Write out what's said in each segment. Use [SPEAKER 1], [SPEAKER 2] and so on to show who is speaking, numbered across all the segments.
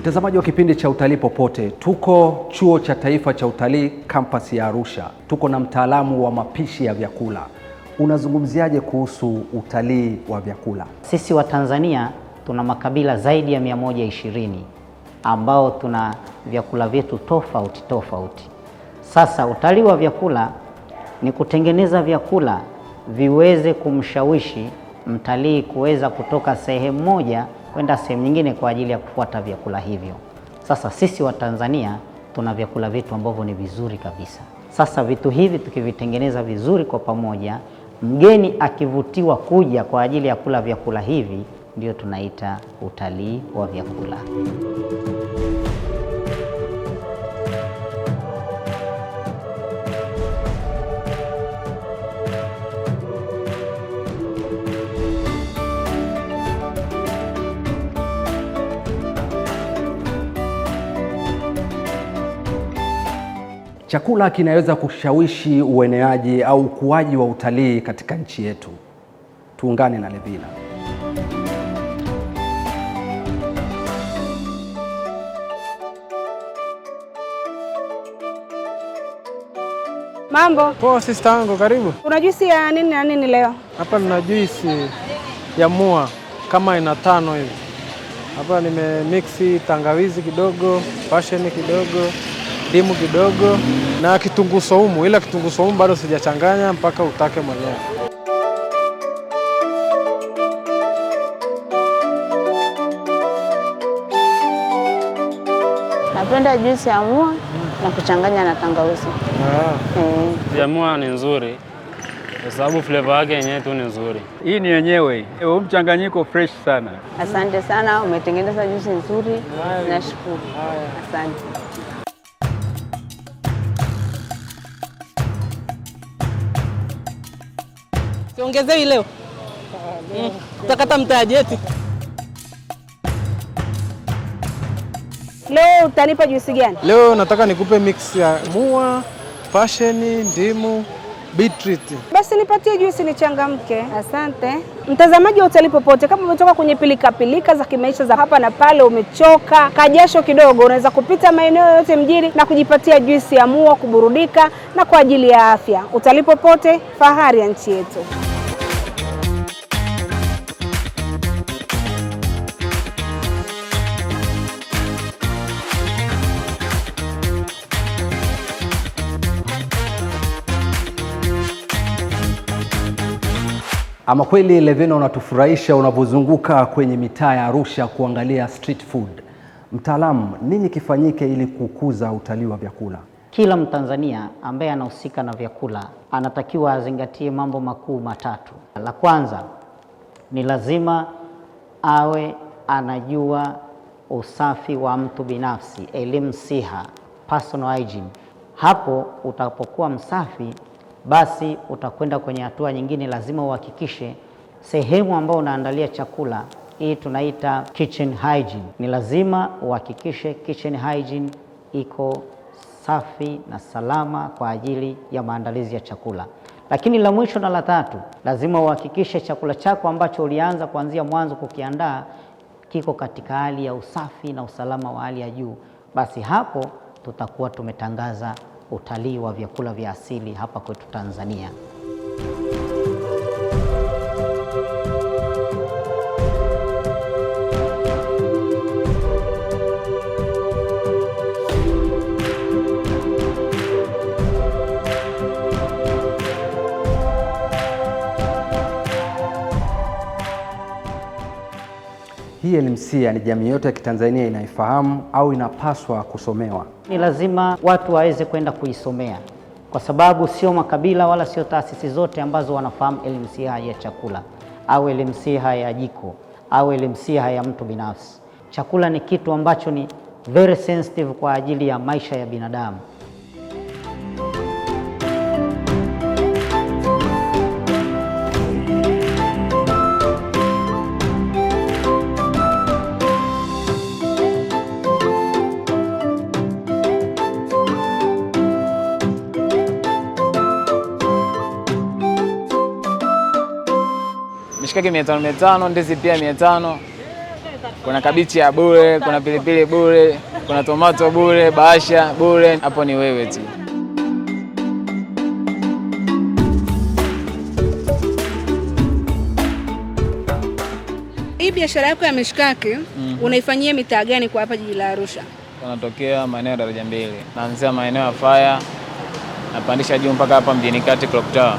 [SPEAKER 1] Mtazamaji wa kipindi cha Utalii Popote, tuko Chuo cha Taifa cha Utalii kampasi ya Arusha. Tuko na mtaalamu wa mapishi ya vyakula. Unazungumziaje kuhusu utalii wa vyakula?
[SPEAKER 2] Sisi wa Tanzania tuna makabila zaidi ya 120 ambao tuna vyakula vyetu tofauti tofauti. Sasa utalii wa vyakula ni kutengeneza vyakula viweze kumshawishi mtalii kuweza kutoka sehemu moja kwenda sehemu nyingine kwa ajili ya kufuata vyakula hivyo. Sasa sisi wa Tanzania tuna vyakula vyetu ambavyo ni vizuri kabisa. Sasa vitu hivi tukivitengeneza vizuri kwa pamoja, mgeni akivutiwa kuja kwa ajili ya kula vyakula hivi, ndio tunaita utalii wa vyakula.
[SPEAKER 1] Chakula kinaweza kushawishi ueneaji au ukuaji wa utalii katika nchi yetu. Tuungane na Levina.
[SPEAKER 3] Mambo.
[SPEAKER 4] Poa sister yangu, karibu.
[SPEAKER 3] Una juisi ya nini na nini leo?
[SPEAKER 4] Hapa nina juisi ya mua kama ina 5 hivi. Hapa nimemixi tangawizi kidogo, passion kidogo, ndimu kidogo na kitunguu saumu, ila kitunguu saumu bado sijachanganya mpaka utake mwenyewe.
[SPEAKER 3] Napenda juisi ya mua na kuchanganya na tangawizi.
[SPEAKER 5] Ya mua ni nzuri kwa sababu flavor yake yenyewe tu ni nzuri.
[SPEAKER 6] Hii ni yenyewe, mchanganyiko fresh sana.
[SPEAKER 3] Asante sana, umetengeneza juisi nzuri. Nashukuru. Asante.
[SPEAKER 7] Siongezewi leo. Utakata mtaji eti.
[SPEAKER 3] Leo utanipa juisi gani?
[SPEAKER 4] Leo nataka nikupe mix ya mua, passion, ndimu, beetroot.
[SPEAKER 3] Basi nipatie juisi nichangamke. Asante. Mtazamaji wa Utalii Popote, kama umetoka kwenye pilika za kimaisha za hapa na pale, umechoka, kajasho kidogo, unaweza kupita maeneo yote mjini na kujipatia juisi ya mua, kuburudika na kwa ajili ya afya. Utalii Popote, fahari ya nchi yetu.
[SPEAKER 1] Ama kweli Levina, unatufurahisha unapozunguka kwenye mitaa ya Arusha kuangalia street food. Mtaalamu, nini kifanyike ili kukuza utalii wa vyakula?
[SPEAKER 2] Kila Mtanzania ambaye anahusika na vyakula anatakiwa azingatie mambo makuu matatu. La kwanza ni lazima awe anajua usafi wa mtu binafsi, elimu siha, personal hygiene. Hapo utapokuwa msafi, basi utakwenda kwenye hatua nyingine. Lazima uhakikishe sehemu ambayo unaandalia chakula, hii tunaita kitchen hygiene. Ni lazima uhakikishe kitchen hygiene iko safi na salama kwa ajili ya maandalizi ya chakula. Lakini la mwisho na la tatu, lazima uhakikishe chakula chako ambacho ulianza kuanzia mwanzo kukiandaa kiko katika hali ya usafi na usalama wa hali ya juu. Basi hapo tutakuwa tumetangaza utalii wa vyakula vya asili hapa kwetu Tanzania.
[SPEAKER 1] Hii LMC ni jamii yote ya Kitanzania inaifahamu au inapaswa kusomewa?
[SPEAKER 2] Ni lazima watu waweze kwenda kuisomea, kwa sababu sio makabila wala sio taasisi zote ambazo wanafahamu LMC ya chakula au LMC ya jiko au LMC ya mtu binafsi. Chakula ni kitu ambacho ni very sensitive kwa ajili ya maisha ya binadamu.
[SPEAKER 8] Mishikaki 500, ndizi pia 500. Kuna kabichi ya bure, kuna pilipili bure, kuna tomato bure, bahasha bure, hapo ni wewe tu.
[SPEAKER 3] Hii biashara yako ya mishkaki unaifanyia mitaa gani kwa hapa jiji la Arusha?
[SPEAKER 8] Tunatokea maeneo ya Daraja Mbili. Naanzia maeneo ya Fire, napandisha juu mpaka hapa mjini kati Clock Tower.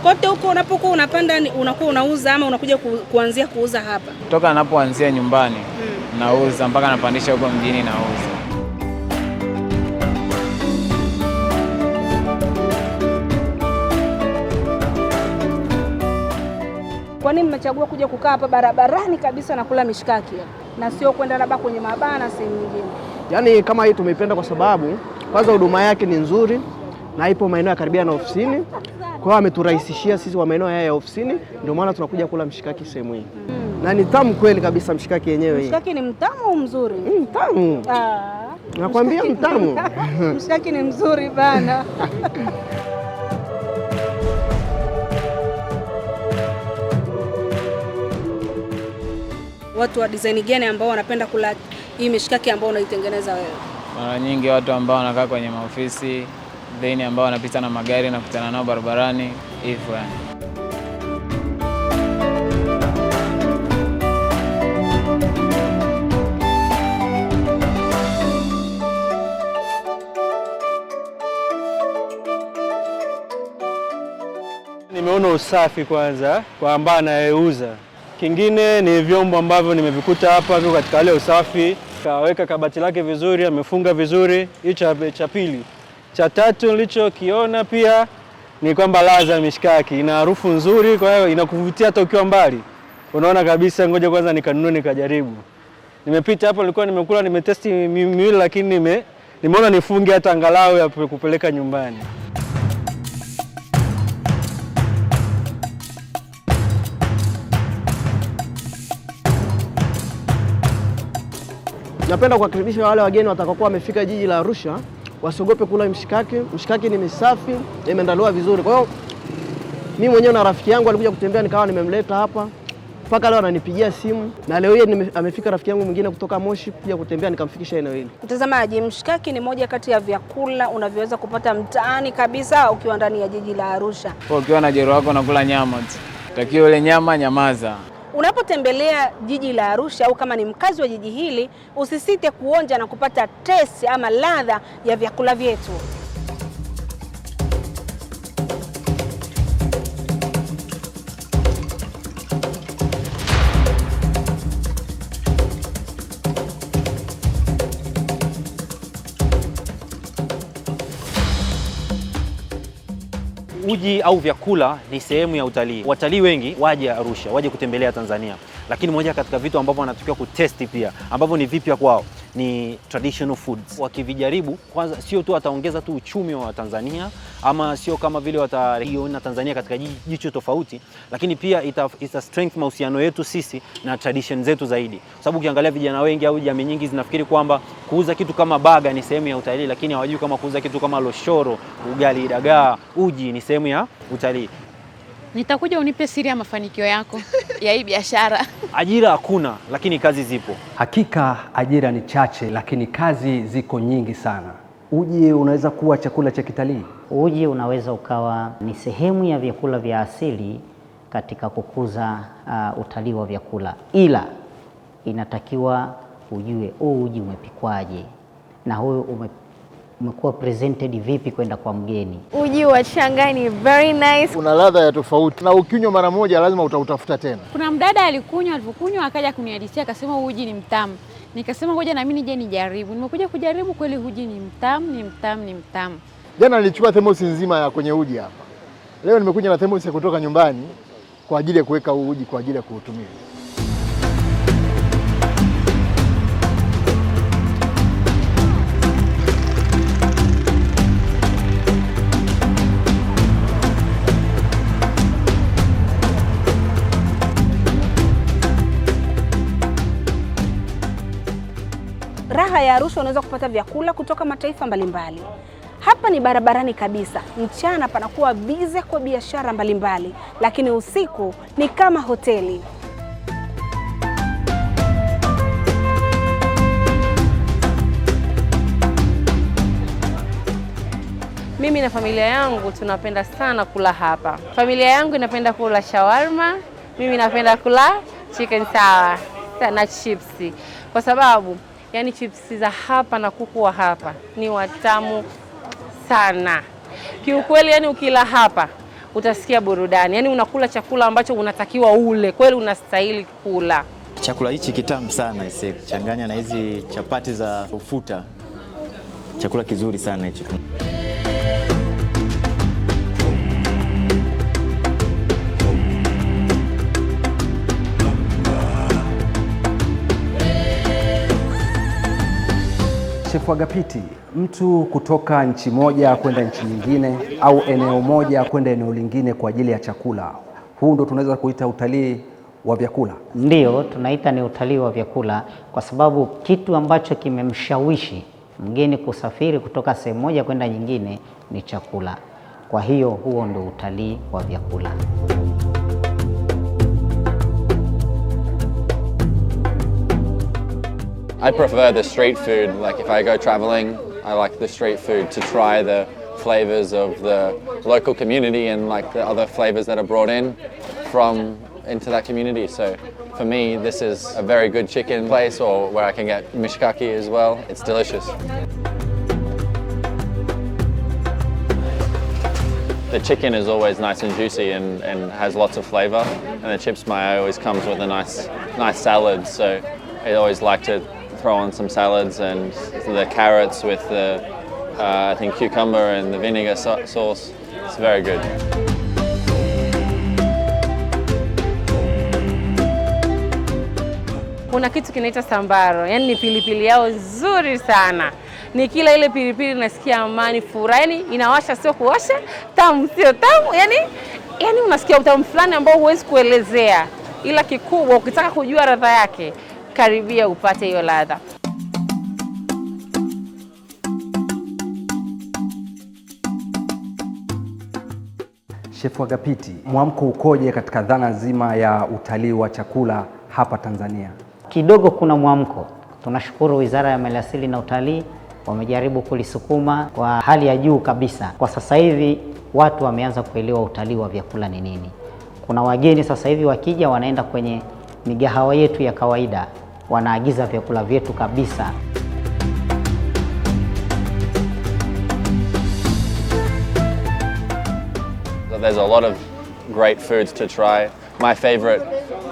[SPEAKER 3] Kote huko unapokuwa unapanda unakuwa unauza ama unakuja kuanzia kuuza hapa?
[SPEAKER 8] Toka napoanzia nyumbani nauza mpaka napandisha huko mjini nauza.
[SPEAKER 3] Kwa nini mmechagua kuja kukaa hapa barabarani kabisa na kula mishkaki na sio kwenda labda kwenye mabana sehemu nyingine?
[SPEAKER 9] Yaani kama hii tumeipenda kwa sababu kwanza huduma yake ni nzuri na ipo maeneo ya karibia na ofisini. Kwa hiyo ameturahisishia sisi wa maeneo haya ya ofisini, ndio maana tunakuja kula mshikaki sehemu hii. Na ni tamu kweli kabisa mshikaki yenyewe hii.
[SPEAKER 3] Mshikaki ni mtamu au mzuri?
[SPEAKER 9] Mtamu. Nakwambia mtamu.
[SPEAKER 3] Mshikaki ni mzuri bana. Watu wa design gani ambao wanapenda kula hii mishikaki ambao unaitengeneza wewe?
[SPEAKER 8] Mara nyingi watu ambao wanakaa kwenye maofisi, then ambao wanapita na magari na kukutana nao barabarani, hivyo yani.
[SPEAKER 10] Nimeona usafi kwanza kwa ambaye anayeuza. Kingine ni vyombo ambavyo nimevikuta hapa viko katika hali ya usafi. Kaweka kabati lake vizuri, amefunga vizuri. Hicho cha pili. Cha tatu nilichokiona pia ni kwamba ladha mishkaki ina harufu nzuri, kwa hiyo inakuvutia hata ukiwa mbali. Unaona kabisa, ngoja kwanza nikanunue nikajaribu. Nimepita hapo, nilikuwa nimekula, nimetesti miwili, lakini nimeona nifunge hata angalau ya kupeleka nyumbani.
[SPEAKER 9] Napenda kuwakaribisha wale wageni watakaokuwa wamefika jiji la Arusha, wasiogope kula mshikaki. Mshikaki ni misafi, imeandaliwa vizuri. Kwa hiyo mimi mwenyewe na rafiki yangu alikuja kutembea, nikawa nimemleta hapa. Mpaka leo ananipigia simu, na leo hii amefika rafiki yangu mwingine kutoka Moshi kuja kutembea, nikamfikisha eneo hili.
[SPEAKER 3] Mtazamaji, mshikaki ni moja kati ya vyakula unavyoweza kupata mtaani kabisa ukiwa ndani ya jiji la Arusha.
[SPEAKER 8] Ukiwa na jero wako unakula nyama tu. Takiwa ile nyama nyamaza.
[SPEAKER 3] Unapotembelea jiji la Arusha au kama ni mkazi wa jiji hili, usisite kuonja na kupata taste ama ladha ya vyakula vyetu.
[SPEAKER 11] Uji au vyakula ni sehemu ya utalii. Watalii wengi waje Arusha, waje kutembelea Tanzania. Lakini moja katika vitu ambavyo wanatakiwa kutesti pia, ambavyo ni vipya kwao, ni traditional foods. Wakivijaribu, kwanza sio tu wataongeza tu uchumi wa Tanzania, ama sio kama vile wataiona Tanzania katika jicho tofauti, lakini pia ita strengthen mahusiano yetu sisi na tradition zetu zaidi. Kwa sababu ukiangalia vijana wengi au jamii nyingi zinafikiri kwamba kuuza kitu kama baga ni sehemu ya utalii, lakini hawajui kama kuuza kitu kama loshoro, ugali, dagaa, uji ni sehemu ya utalii.
[SPEAKER 12] Nitakuja unipe siri ya mafanikio yako ya hii biashara.
[SPEAKER 11] Ajira hakuna, lakini kazi zipo.
[SPEAKER 1] Hakika ajira ni chache, lakini kazi ziko nyingi sana. Uji unaweza kuwa chakula cha kitalii?
[SPEAKER 2] Uji unaweza ukawa ni sehemu ya vyakula vya asili katika kukuza utalii wa vyakula, ila inatakiwa ujue uji umepikwaje na huyo umekuwa presented vipi kwenda kwa mgeni.
[SPEAKER 13] Uji wa Shanghai ni very nice.
[SPEAKER 14] Una ladha ya tofauti na ukinywa mara moja lazima utautafuta tena.
[SPEAKER 12] Kuna mdada alipokunywa akaja kunihadithia akasema uji ni mtamu. Nikasema ngoja na mimi nije nijaribu. Nimekuja kujaribu, kweli uji ni mtamu.
[SPEAKER 14] Jana nilichukua thermos nzima ya kwenye uji hapa. Leo nimekuja na thermos ya kutoka nyumbani kwa ajili ya kuweka uji kwa ajili ya kuutumia.
[SPEAKER 3] Raha ya Arusha, unaweza kupata vyakula kutoka mataifa mbalimbali. Hapa ni barabarani kabisa. Mchana panakuwa bize kwa biashara mbalimbali, lakini usiku ni kama hoteli.
[SPEAKER 15] Mimi na familia yangu tunapenda sana kula hapa. Familia yangu inapenda kula shawarma, mimi napenda kula chicken sour na chipsi. Kwa sababu yani chipsi za hapa na kuku wa hapa ni watamu sana. Kiukweli yani ukila hapa utasikia burudani. Yani unakula chakula ambacho unatakiwa ule, kweli unastahili kula.
[SPEAKER 16] Chakula hichi kitamu sana ise, changanya na hizi chapati za ufuta. Chakula kizuri sana hicho.
[SPEAKER 1] Chef Agapiti, mtu kutoka nchi moja kwenda nchi nyingine au eneo moja kwenda eneo lingine kwa ajili ya chakula, huu ndo tunaweza kuita utalii wa vyakula?
[SPEAKER 2] Ndio, tunaita ni utalii wa vyakula kwa sababu kitu ambacho kimemshawishi mgeni kusafiri kutoka sehemu moja kwenda nyingine ni chakula. Kwa hiyo huo ndo utalii wa vyakula.
[SPEAKER 17] I prefer the street food. Like if I go traveling, I like the street food to try the flavors of the local community and like the other flavors that are brought in from into that community. So for me, this is a very good chicken place, or where I can get mishkaki as well. It's delicious. The chicken is always nice and juicy and has lots of flavor, and the chips mayo always comes with a nice salad. So I always like to throw on some salads and the carrots with the I think cucumber and the vinegar sauce. It's very good.
[SPEAKER 15] Kuna kitu kinaitwa sambaro, yani ni pilipili yao nzuri sana. Nikila ile pilipili nasikia amani, furaha, yani inawasha sio kuwasha, tamu sio tamu, yani unasikia utamu fulani ambao huwezi kuelezea. Ila kikubwa ukitaka kujua ladha yake, karibia upate hiyo ladha.
[SPEAKER 1] Chef Agapiti, mwamko ukoje katika dhana nzima ya utalii wa chakula hapa Tanzania?
[SPEAKER 2] Kidogo kuna mwamko. Tunashukuru Wizara ya Maliasili na Utalii, wamejaribu kulisukuma kwa hali ya juu kabisa. Kwa sasa hivi watu wameanza kuelewa utalii wa vyakula ni nini. Kuna wageni sasa hivi wakija wanaenda kwenye migahawa yetu ya kawaida, wanaagiza vyakula vyetu kabisa.
[SPEAKER 17] There's a lot of great foods to try. My favorite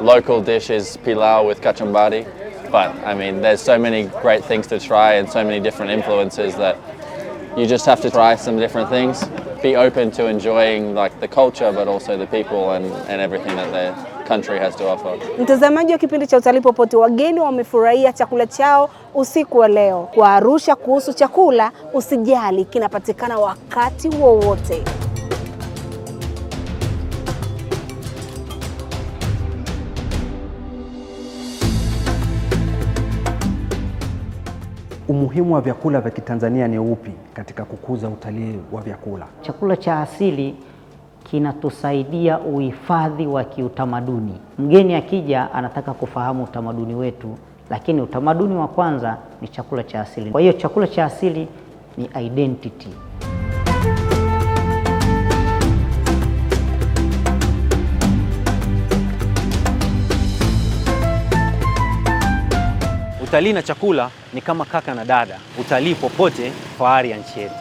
[SPEAKER 17] local dish is pilau with kachumbari, but I mean there's so many great things to try and so many different influences that you just have to try some different things. Be open to enjoying like the culture but also the people and everything that the country has to offer.
[SPEAKER 3] Mtazamaji wa kipindi cha Utalii Popote, wageni wamefurahia chakula chao usiku wa leo. Kwa Arusha kuhusu chakula, usijali, kinapatikana wakati wowote.
[SPEAKER 1] Umuhimu wa vyakula vya Kitanzania ni upi katika kukuza utalii wa vyakula?
[SPEAKER 2] Chakula cha asili kinatusaidia uhifadhi wa kiutamaduni. Mgeni akija anataka kufahamu utamaduni wetu, lakini utamaduni wa kwanza ni chakula cha asili. Kwa hiyo chakula cha asili ni identity.
[SPEAKER 11] Utalii na chakula ni kama kaka na dada. Utalii popote, fahari ya nchi yetu.